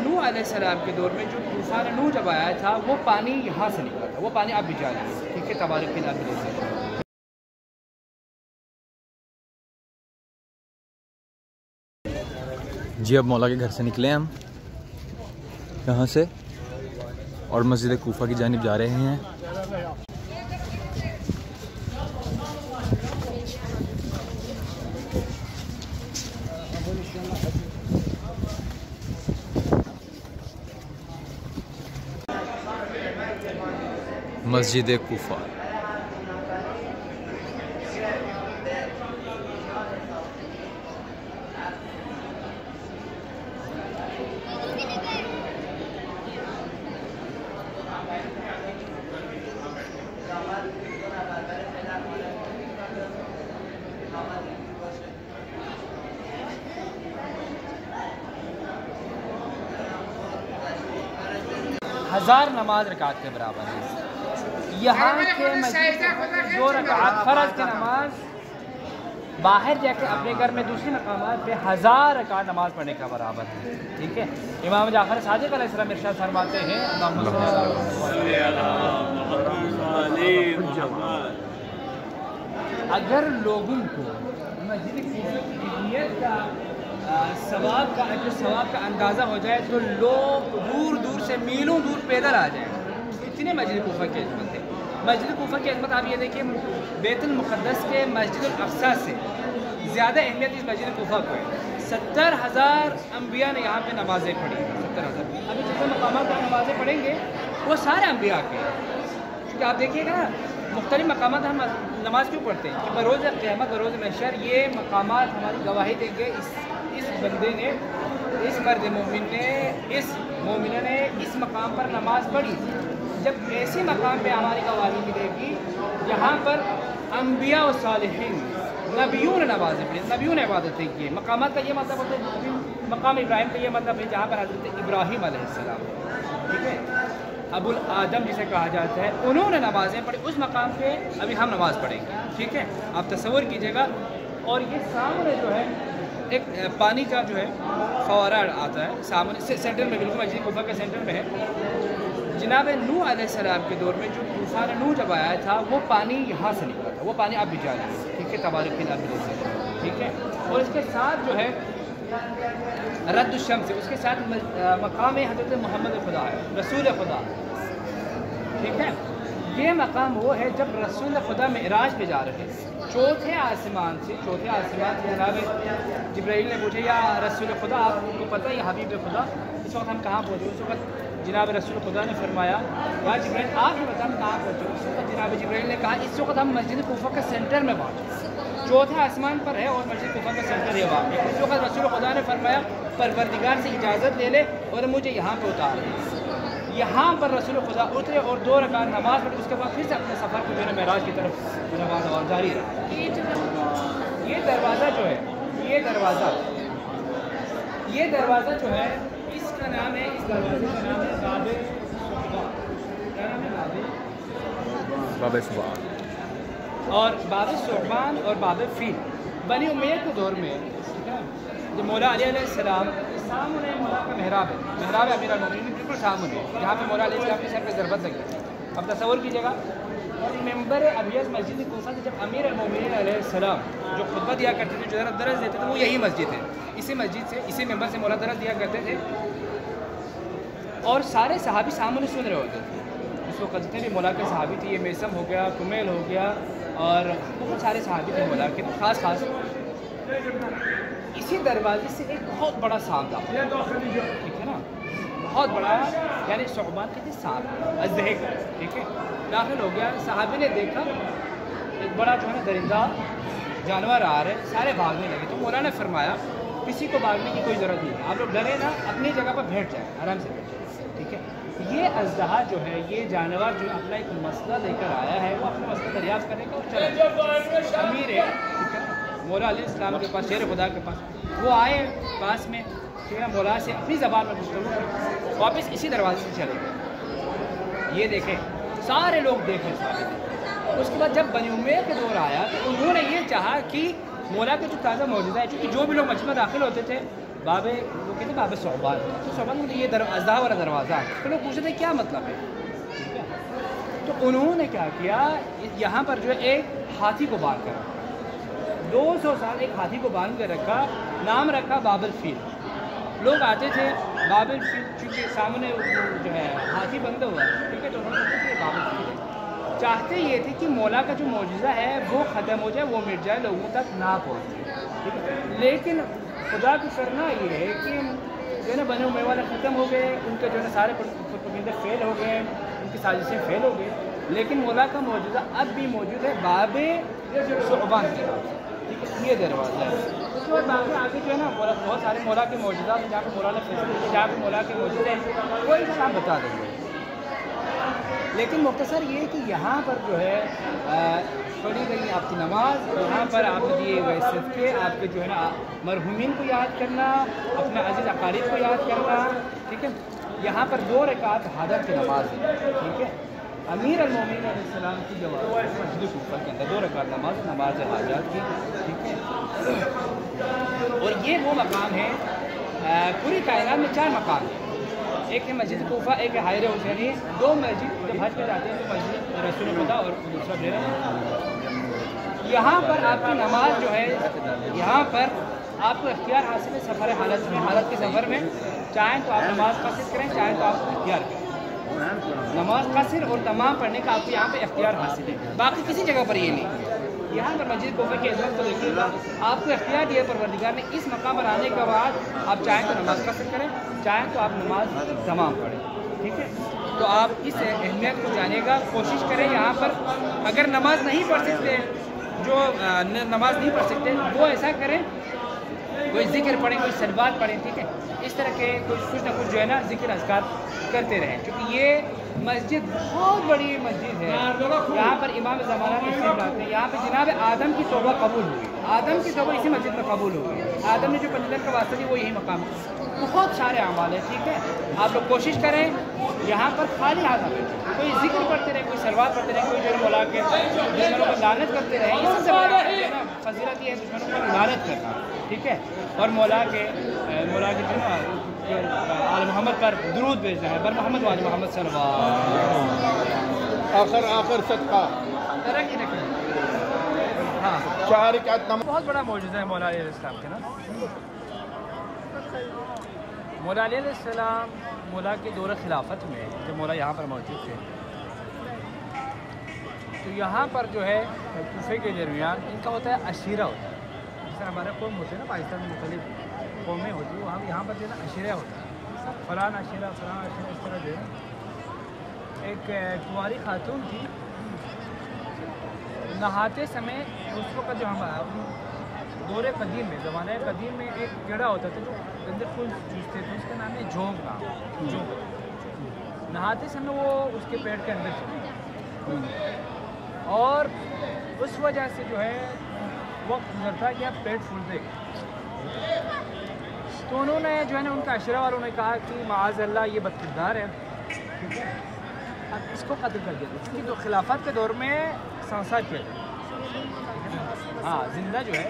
نوح علیہ السلام کے دور میں جو طوفان نوح جب آیا تھا وہ پانی یہاں سے نکلا تھا، وہ پانی اب بھی جاری ہے، ٹھیک ہے، تبارک کے نام سے۔ جی اب مولا کے گھر سے نکلے ہم یہاں سے اور مسجد کوفہ کی جانب جا رہے ہیں۔ مسجد کوفہ ہزار نماز رکعت کے برابر ہے۔ یہاں کے مسجد جو رکعت فرض کی نماز باہر جا کے اپنے گھر میں دوسری مقامات پہ 1000 رکعت نماز پڑھنے کا برابر ہے، ٹھیک ہے۔ امام جعفر صادق علیہ السلام ارشاد فرماتے ہیں اگر لوگوں کو مسجد کوفہ کی اہمیت کا ثواب کا اندازہ ہو جائے تو لوگ دور دور سے میلوں دور پیدل آ جائیں، اتنے مسجد کوفہ کی عظمت ہے۔ مسجد کوفہ کی عظمت آپ یہ دیکھیں، بیت المقدس کے مسجد الاقصیٰ سے زیادہ اہمیت اس مسجد کوفہ کو ہے۔ 70,000 انبیاء نے یہاں پہ نمازیں پڑھی، 70,000۔ ابھی جتنے مقامات پر نمازیں پڑھیں گے وہ سارے انبیاء کے ہیں، کیونکہ آپ دیکھیے گا مختلف مقامات ہم نماز کیوں پڑھتے ہیں کہ بروز قیامت بروز محشر یہ مقامات ہماری گواہی دیں گے اس بندے نے، اس مرد مومن نے، اس مومنہ نے اس مقام پر نماز پڑھی۔ جب ایسی مقام پہ ہماری گواہی ملے گی جہاں پر انبیاء و صالحین نبیوں نے نمازیں پڑھی، نبیوں نے عبادتیں کی۔ مقامات کا یہ مطلب ہوتا ہے، مقام ابراہیم کا یہ مطلب ہے جہاں پر حضرت ابراہیم علیہ السلام، ٹھیک ہے، ابو الآدم جسے کہا جاتا ہے، انہوں نے نمازیں پڑھی۔ اس مقام پہ ابھی ہم نماز پڑھیں گے، ٹھیک ہے، آپ تصور کیجئے گا۔ اور یہ سامنے جو ہے ایک پانی کا جو ہے فوارہ آتا ہے سامنے سینٹر میں، بالکل مسجد کوفہ کے سینٹر میں ہے۔ جناب نوح علیہ السلام کے دور میں جو طوفان نوح جب آیا تھا وہ پانی یہاں سے نکلا تھا، وہ پانی اب بھی جاری ہے، ٹھیک ہے، تبارک کے نام سے، ٹھیک ہے۔ اور اس کے ساتھ جو ہے رد الشمس، اس کے ساتھ مقام حضرت محمد خدا ہے، رسول خدا، ٹھیک ہے۔ یہ مقام وہ ہے جب رسول خدا معراج پہ جا رہے ہیں، چوتھے آسمان سے جناب جبرائیل نے پوچھا یا رسول خدا آپ کو پتہ ہے یا حبیب خدا اس وقت ہم کہاں پہنچے؟ اس وقت جناب رسول خدا نے فرمایا یا جبرائیل آپ ہی بتا ہم کہاں پہنچے؟ اس وقت جناب جبرائیل نے کہا اس وقت ہم مسجد کوفہ کے سینٹر میں پہنچے، چوتھے آسمان پر ہے اور مسجد کوفہ کا سینٹر ہے واقع۔ اس وقت رسول خدا نے فرمایا پروردگار سے اجازت لے لے اور مجھے یہاں پہ اتار دے۔ یہاں پر رسول خدا اترے اور 2 رکعت نماز پڑھی، اس کے بعد پھر سے اپنے سفر کو جو ہے معراج کی طرف نماز جاری رہا۔ یہ دروازہ جو ہے یہ دروازہ جو ہے اس کا نام ہے، اس دروازے کا نام ہے باب ثعبان۔ کیا نام ہے؟ باب ثعبان۔ اور باب ثعبان اور باب فیل بنی امیہ کے دور میں، ٹھیک ہے، جب مولا علی علیہ السلام سامنے مولا کا محراب ہے، محراب امیر المومنین بالکل سامنے، جہاں پہ مولا علیہ السلام کے سر پہ ضربت لگی۔ اب تصور کیجیے گا، اور ممبر ابیض مسجد کوفہ سے جب امیر المومنین علیہ السلام جو خطبہ دیا کرتے تھے، جو درس دیتے تھے، وہ یہی مسجد ہے، اسی مسجد سے، اسی ممبر سے مولا درس دیا کرتے تھے، اور سارے صحابی سامنے سن رہے ہوتے تھے۔ اس وقت جتنے بھی مولا کے صحابی تھے، یہ میسم ہو گیا، کمیل ہو گیا، اور بہت سارے صحابی تھے مولا کے، خاص اسی دروازے سے ایک بہت بڑا سانپ تھا، ٹھیک ہے نا، بہت بڑا، یعنی ثعبان کہتے ہیں سانپ، ازدہیک، ٹھیک ہے، داخل ہو گیا۔ صحابی نے دیکھا ایک بڑا جو ہے نا درندہ جانور آ رہے، سارے بھاگنے لگے، تو مولا نے فرمایا کسی کو بھاگنے کی کوئی ضرورت نہیں ہے، آپ لوگ ڈرے نا، اپنی جگہ پر بیٹھ جائیں، آرام سے بیٹھ جائیں، ٹھیک ہے۔ یہ اژدہا جو ہے، یہ جانور جو اپنا ایک مسئلہ لے کر آیا ہے، وہ اپنا مسئلہ دریافت کرنے کا اور چلا جائے۔ امیر ہے، ٹھیک ہے، مولا علیہ السلام کے پاس، شیر خدا کے پاس وہ آئے پاس میں، ٹھیک ہے، مولا سے اپنی زبان میں گفتگو کی، واپس اسی دروازے سے چلے گئے۔ یہ دیکھیں سارے لوگ دیکھیں سارے۔ اس کے بعد جب بنی امیہ کے دور آیا تو انہوں نے یہ چاہا کہ مولا کے جو تازہ موجودہ ہے، چونکہ جو بھی لوگ مسجد میں داخل ہوتے تھے باب وہ کہتے ہیں باب صعبان. تو صعبان میں یہ اژدہا والا دروازہ ہے. تو لوگ پوچھتے تھے کیا مطلب ہے. ٹھیک ہے. تو انہوں نے کیا کیا, یہاں پر جو ہے ایک ہاتھی کو باندھ کر رکھا, 200 سال ایک ہاتھی کو باندھ کر رکھا, نام رکھا باب الفیل. لوگ آتے تھے باب الفیل, چونکہ سامنے جو ہے ہاتھی بندہ ہوا ہے, ٹھیک ہے, تو انہوں نے کہا کہ باب الفیل ہے. چاہتے یہ تھے کہ مولا کا جو معجزہ ہے وہ ختم ہو جائے, وہ مٹ جائے, لوگوں تک نہ پہنچے. ٹھیک ہے. لیکن خدا کی کرنا یہ ہے کہ جو ہے نا بنو امیہ والے ختم ہو گئے, ان کے جو ہے نا سارے پروپیگنڈے فیل ہو گئے, ان کی سازشیں فیل ہو گئی, لیکن مولا کا معجزہ اب بھی موجود ہے باب صعبان کے نام سے. ٹھیک ہے. یہ دروازہ ہے. اس کے بعد باقی آگے جو ہے نا بہت سارے مولا کے معجزات ہیں, جہاں پہ مولا نے فیصلے کیے, جہاں پہ مولا کے معجزے ہیں, کوئی بھی آپ بتا دیں گے. لیکن مختصر یہ کہ یہاں پر جو ہے پڑھی گئی آپ کی نماز, یہاں پر آپ نے دیے ہوئے صدقے, آپ کے جو ہے نا مرحومین کو یاد کرنا, اپنے عزیز اقارب کو یاد کرنا. ٹھیک ہے. یہاں پر 2 رکعت حاجت کی نماز ہے. ٹھیک ہے. امیر المومنین علیہ السلام کی جواب مسجد کوفہ کے اندر 2 رکعت نماز حاجات کی. ٹھیک ہے. اور یہ وہ مقام ہے, پوری کائنات میں 4 مقام ہیں. ایک ہے مسجد کوفہ, ایک ہے حائر حسینی. 2 مسجد جب حج پہ جاتے ہیں تو مسجد رسول خدا اور دوسرا ڈیرا. یہاں پر آپ کی نماز جو ہے, یہاں پر آپ کو اختیار حاصل ہے سفر حالت میں, حالت کے سفر میں چاہیں تو آپ نماز قصر کریں, چاہیں تو آپ اختیار کریں. نماز قصر اور تمام پڑھنے کا آپ کو یہاں پہ اختیار حاصل ہے, باقی کسی جگہ پر یہ نہیں. یہاں پر مسجد کوفہ کے عظمت کو دیکھیے گا, آپ کو اختیار دیا پروردگار نے اس مقام پر آنے کے بعد آپ چاہیں تو نماز قصر کریں, چاہیں تو آپ نماز تمام پڑھیں. ٹھیک ہے. تو آپ اس اہمیت کو جانے گا, کوشش کریں یہاں پر اگر نماز نہیں پڑھ سکتے, جو نماز نہیں پڑھ سکتے وہ ایسا کریں, کوئی ذکر پڑھیں, کوئی صلوات پڑھیں. ٹھیک ہے. اس طرح کے کچھ نہ کچھ جو ہے نا ذکر اذکار کرتے رہیں, کیونکہ یہ مسجد بہت بڑی مسجد ہے. یہاں پر امام زمانہ تشریف لاتے ہیں. یہاں پہ جناب آدم کی توبہ قبول ہوئی, آدم کی توبہ اسی مسجد میں قبول ہوئی. آدم نے جو پنجاب کا واسطہ دی وہ یہی مقام ہے. بہت سارے اعمال ہیں. ٹھیک ہے. آپ لوگ کوشش کریں یہاں پر خالی ہاتھ آئے, کوئی ذکر پڑھتے رہے, کوئی صلوات پڑھتے رہے, کوئی جو ہے مولا کے دشمنوں کو لعنت کرتے رہے. اس سے بڑا فضیلت یہ ہے دشمنوں کو لعنت کرنا. ٹھیک ہے. اور مولا کے جو ہے نا آل محمد پر درود بھیجنا ہے, بر محمد وآل محمد صلی اللہ علیہ وسلم. آخر صدقہ ترقی رکھیں. ہاں, 4 رکعت نماز. بہت بڑا معجزہ ہے مولا علیہ السلام کے نا. مولا علیہ السلام مولا کے دور خلافت میں جب مولا یہاں پر موجود تھے, تو یہاں پر جو ہے کوفے کے درمیان ان کا ہوتا ہے عشیرہ ہوتا ہے. جس طرح ہمارے قوم ہوتے ہیں نا پاکستان میں مختلف قومیں ہوتی ہیں, وہاں یہاں پر جو ہے نا عشیرہ ہوتا ہے. فلاں عشیرہ فلاں عشیرہ, اس طرح جو ہے ایک کنواری خاتون تھی, نہاتے سمے اس وقت جو ہم دور قدیم میں زمانہ قدیم میں ایک کیڑا ہوتا تھا جو گندے پھول چوستے تھے, اس کا نام ہے جھونک. نام جھونک. نہاتے سمے وہ اس کے پیٹ کے اندر چلی, اور اس وجہ سے جو ہے وقت گزرتا کہ پیٹ پھولتے گئے. تو انہوں نے جو ہے نا ان کا عشرہ والوں نے کہا کہ معاذ اللہ یہ بد کردار ہے, ٹھیک ہے, اب اس کو قتل کر دیا. اس کی جو خلافت کے دور میں سنسار کیا جائے, ہاں زندہ جو ہے.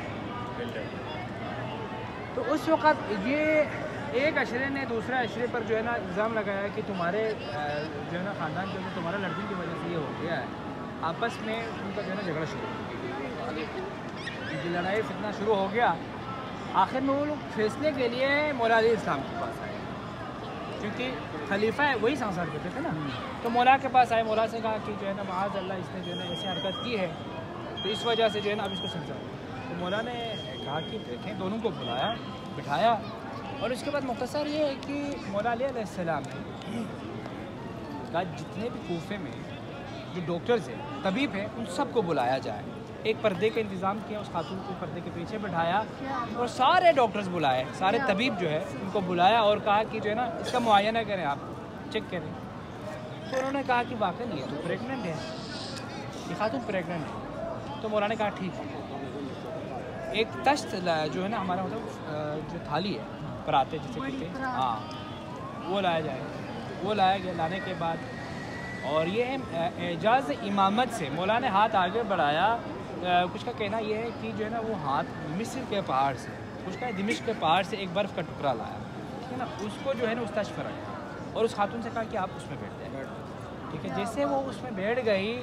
تو اس وقت یہ ایک عشرے نے دوسرے عشرے پر جو ہے نا الزام لگایا کہ تمہارے جو ہے نا خاندان جو ہے تمہارا لڑکی کی وجہ سے یہ ہو گیا ہے. آپس میں ان کا جو ہے نا جھگڑا شروع ہو گیا, ان کی لڑائی فتنہ شروع ہو گیا. آخر میں وہ لوگ فیصلے کے لیے مولا علیہ السلام کے پاس آئے, کیونکہ خلیفہ ہے وہی سانسار کرتے تھے نا. تو مولا کے پاس آئے, مولا سے کہا کہ جو ہے نا معاذ اللہ اس نے جو ہے نا ایسی حرکت کی ہے, تو اس وجہ سے جو ہے نا اب اس کو سمجھاؤ. تو مولا نے کہا کہ دیکھیں, دونوں کو بلایا, بٹھایا, اور اس کے بعد مختصر یہ ہے کہ مولا علیہ السلام نے کہا جتنے بھی کوفے میں جو ڈاکٹرز ہیں, طبیب ہیں, ان سب کو بلایا جائے. ایک پردے کا انتظام کیا, اس خاتون کو پردے کے پیچھے بٹھایا اور سارے ڈاکٹرز بلائے, سارے طبیب جو ہے ان کو بلایا اور کہا کہ جو ہے نا اس کا معائنہ کریں, آپ چیک کریں. تو انہوں نے کہا کہ واقعی یہ تو پریگننٹ ہے, یہ خاتون پریگننٹ ہے. تو مولانا نے کہا ٹھیک ہے, ایک تشت جو ہے نا ہمارا مطلب جو تھالی ہے پراتے جسے کہتے ہیں, ہاں وہ لایا جائے. وہ لایا گیا. لانے کے بعد اور یہ اعجاز امامت سے مولانا نے ہاتھ آگے بڑھایا. کچھ کا کہنا یہ ہے کہ جو ہے نا وہ ہاتھ مصر کے پہاڑ سے اس کا دمشق کے پہاڑ سے ایک برف کا ٹکڑا لایا، ٹھیک ہے نا، اس کو جو ہے نا اس تشت پر رکھا اور اس خاتون سے کہا کہ آپ اس میں بیٹھ جائیں، ٹھیک ہے۔ جیسے وہ اس میں بیٹھ گئی،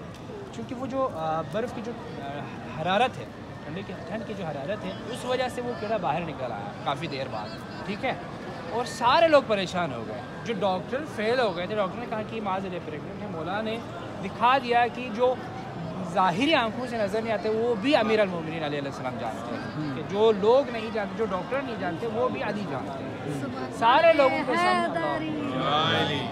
چونکہ وہ جو برف کی جو حرارت ہے، ٹھنڈ کی جو حرارت ہے، اس وجہ سے وہ کیڑا باہر نکل آیا کافی دیر بعد، ٹھیک ہے۔ اور سارے لوگ پریشان ہو گئے، جو ڈاکٹر فیل ہو گئے تھے، ڈاکٹر نے کہا کہ معاذ پریگننٹ ہے۔ مولا نے دکھا دیا کہ جو ظاہری آنکھوں سے نظر نہیں آتے وہ بھی امیر المومنین علیہ السلام جانتے ہیں، کہ جو لوگ نہیں جانتے، جو ڈاکٹر نہیں جانتے، وہ بھی علی جانتے ہیں، سارے لوگوں کے سامنے۔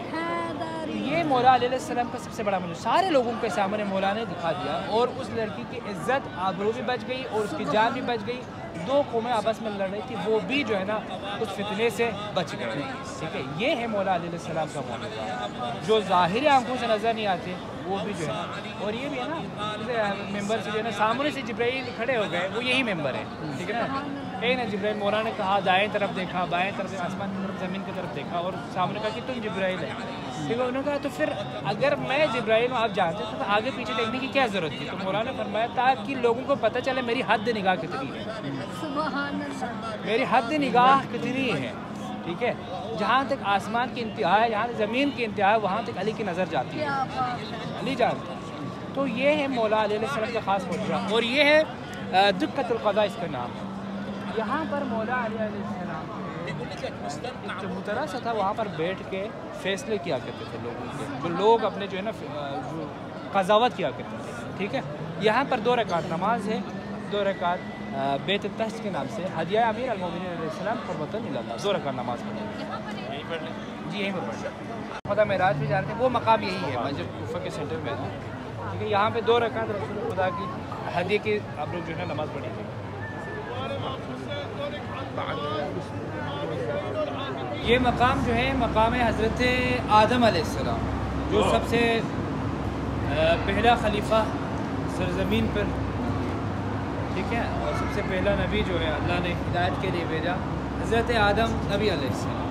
یہ مولا علیہ السلام کا سب سے بڑا منظر سارے لوگوں کے سامنے مولا نے دکھا دیا، اور اس لڑکی کی عزت آبرو بھی بچ گئی اور اس کی جان بھی بچ گئی۔ دو قومیں آپس میں لڑ رہی تھی، وہ بھی جو ہے نا اس فتنے سے بچ گئے، ٹھیک ہے۔ یہ ہے مولا علیہ السلام کا معجزہ، جو ظاہری آنکھوں سے نظر نہیں آتے وہ بھی جو ہے نا، اور یہ بھی ہے نا ممبر سے جو ہے نا سامنے سے جبرائیل کھڑے ہو گئے، وہ یہی ممبر ہے، ٹھیک ہے نا۔ کہیں نہ جبرائیل، مولا نے کہا دائیں طرف دیکھا، بائیں طرف، آسمان کی طرف، زمین کی طرف دیکھا، اور سامنے کہا کہ تم جبرائیل ہے، ٹھیک ہے۔ انہوں نے کہا تو پھر اگر میں جبرائیل ہوں، آپ جانتے تو آگے پیچھے دیکھنے کی کیا ضرورت تھی؟ تو مولا نے فرمایا تاکہ لوگوں کو پتہ چلے میری حد نگاہ کتنی ہے، میری حد نگاہ کتنی ہے، ٹھیک ہے۔ جہاں تک آسمان کی انتہا ہے، جہاں تک زمین کی انتہا ہے، وہاں تک علی کی نظر جاتی ہے، علی جانتا ہے۔ تو یہ ہے مولا علیہ السلام کا خاص معجزہ، اور یہ ہے دقت القضاء اس کا نام ہے۔ یہاں پر مولا علیہ السلام ایک چبوترا سا تھا، وہاں پر بیٹھ کے فیصلے کیا کرتے تھے لوگوں کے، جو لوگ اپنے جو ہے نا جو قضاوت کیا کرتے تھے، ٹھیک ہے۔ یہاں پر 2 رکعت نماز ہے، 2 رکعت بیت التحت کے نام سے ہدیہ امیر المومنین علیہ السلام قربۃ اللہ، 2 رکعت نماز پڑھیں یہیں پڑھ لیں جی، یہیں پر پڑھ لیں۔ خدا معراج بھی جانتے ہیں، وہ مقام یہی ہے مسجد کوفہ کے سینٹر میں ہے، ٹھیک ہے۔ یہاں پہ 2 رکعت رسول خدا کی ہدیہ کی آپ لوگ جو ہے نماز پڑھیں گے۔ یہ مقام جو ہے مقام حضرت آدم علیہ السلام، جو سب سے پہلا خلیفہ سرزمین پر، ٹھیک ہے، اور سب سے پہلا نبی جو ہے اللہ نے ہدایت کے لیے بھیجا، حضرت آدم نبی علیہ السلام۔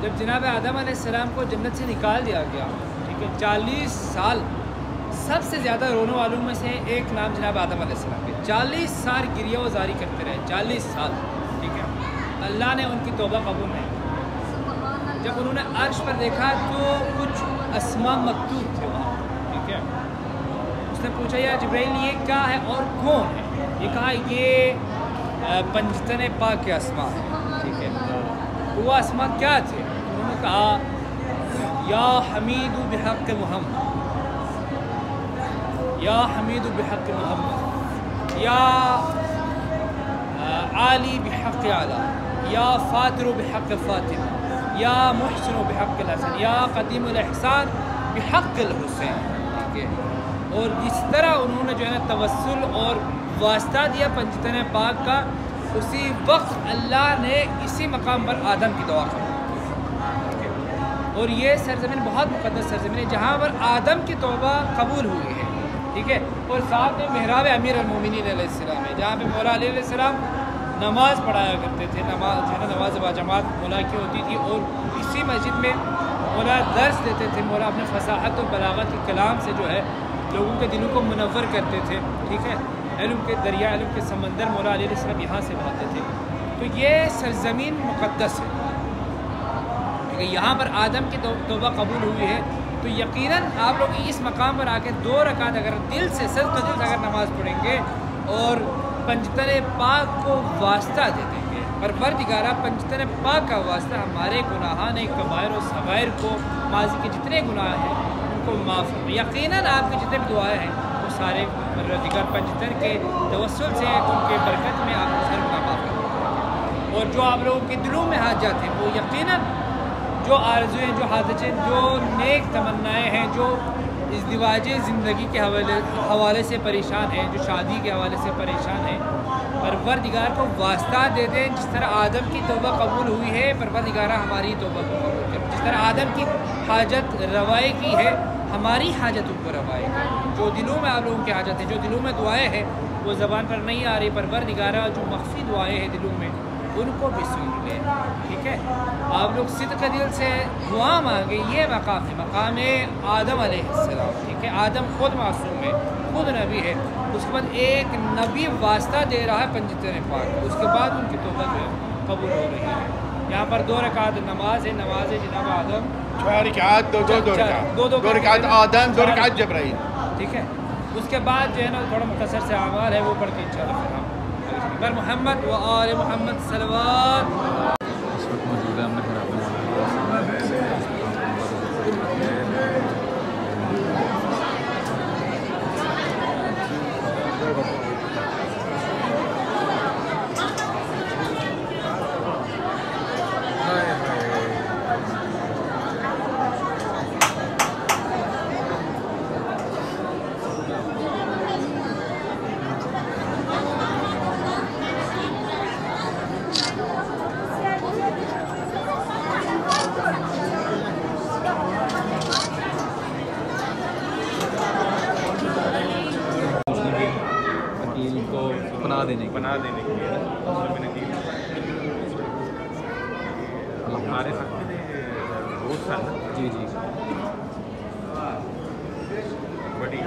جب جناب آدم علیہ السلام کو جنت سے نکال دیا گیا، ٹھیک ہے، 40 سال سب سے زیادہ رونے والوں میں سے ایک نام جناب آدم علیہ السلام کے، 40 سال گریہ و زاری کرتے رہے، 40 سال، ٹھیک ہے۔ اللہ نے ان کی توبہ قبول نہیں، جب انہوں نے عرش پر دیکھا تو کچھ اسماء مکتوب تھے وہاں، ٹھیک ہے۔ اس نے پوچھا یا جبرائیل یہ کیا ہے اور کون ہے؟ یہ کہا یہ پنجتن پاک کے اسماء ہیں، ٹھیک ہے۔ وہ اسماء کیا تھے؟ انہوں نے کہا یا حمید بحق محمد، یا حمید بحق محمد، یا عالی بحق علی، یا فاطر بحق فاطمہ، یا محسن بحق الحسن، یا قدیم الاحسان بحق الحسین، ٹھیک ہے۔ اور اس طرح انہوں نے جو ہے نا توسل اور واسطہ دیا پنجتن پاک کا، اسی وقت اللہ نے اسی مقام پر آدم کی دعا قبول کی، اور یہ سرزمین بہت مقدس سرزمین ہے جہاں پر آدم کی توبہ قبول ہوئی ہے، ٹھیک ہے۔ اور ساتھ میں محراب امیر المومنین علیہ السلام ہے، جہاں پہ مولا علیہ السلام نماز پڑھایا کرتے تھے، نماز جو ہے نا نماز باجماعت مولا کی ہوتی تھی، اور اسی مسجد میں مولا درس دیتے تھے، مولا اپنے فصاحت و بلاغت کے کلام سے جو ہے لوگوں کے دلوں کو منور کرتے تھے، ٹھیک ہے۔ علم کے دریا، علم کے سمندر مولا علیہ السلام یہاں سے بہاتے تھے، تو یہ سرزمین مقدس ہے، ٹھیک ہے۔ یہاں پر آدم کی توبہ قبول ہوئی ہے، تو یقیناً آپ لوگ اس مقام پر آ کے 2 رکعت اگر دل سے صدق دل سے اگر نماز پڑھیں گے اور پنجتن پاک کو واسطہ دے دیں گے، پروردگارہ پنجتن پاک کا واسطہ ہمارے گناہان کبائر و صغائر کو، ماضی کے جتنے گناہ ہیں ان کو معاف کریں۔ یقیناً آپ کی جتنے بھی دعائیں ہیں وہ سارے پروردگار پنجتن کے توسل سے، ان کے برکت میں آپ کو سارے گناہ معاف کریں، اور جو آپ لوگوں کے دلوں میں حاجات ہیں وہ یقیناً جو آرزویں، جو حاجتیں، جو نیک تمنائیں ہیں، جو ازدواج زندگی کے حوالے سے پریشان ہیں، جو شادی کے حوالے سے پریشان ہیں، پروردگار کو واسطہ دے دیں۔ جس طرح آدم کی توبہ قبول ہوئی ہے، پروردگارہ ہماری توبہ کو قبول کر، جس طرح آدم کی حاجت روائی کی ہے، ہماری حاجتوں کو روائی کر۔ جو دلوں میں آپ لوگوں کی حاجت ہے، جو دلوں میں دعائیں ہیں وہ زبان پر نہیں آ رہی، پروردگارہ جو مخفی دعائیں ہیں دلوں میں ان کو بھی سن لیں. ٹھیک ہے, آپ لوگ صدق دل سے دعا مانگیں. یہ مقام ہے, مقام آدم علیہ السلام. ٹھیک ہے, آدم خود معصوم ہے, خود نبی ہے. اس کے بعد ایک نبی واسطہ دے رہا ہے پنجتن پاک, اس کے بعد ان کی توبہ جو ہے قبول ہو رہی ہے. یہاں پر 2 رکعت نماز ہے, نماز جناب آدم 4 رکعات, 2 رکعت آدم, 2 رکعت جبرائیل. ٹھیک ہے, اس کے بعد جو ہے نا تھوڑا مختصر سے اعمال ہے وہ پڑھ کے انشاءاللہ پھر ہم بر محمد و آل محمد صلوات. اس وقت موجود ہے ہم نے بنا دینے کے لیے ہمارے دوست ہیں نا. جی جی بڑی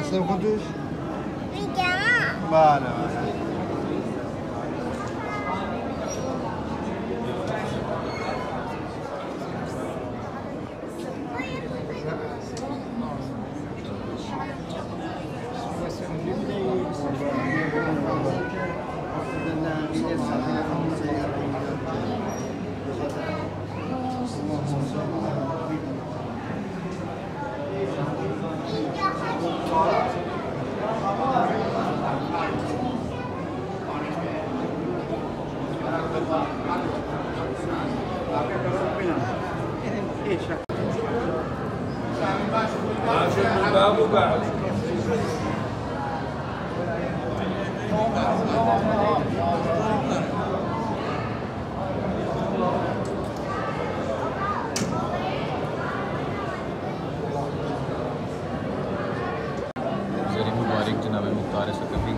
Sen konuş. Bana. مبارک جناب مختار ثقفی.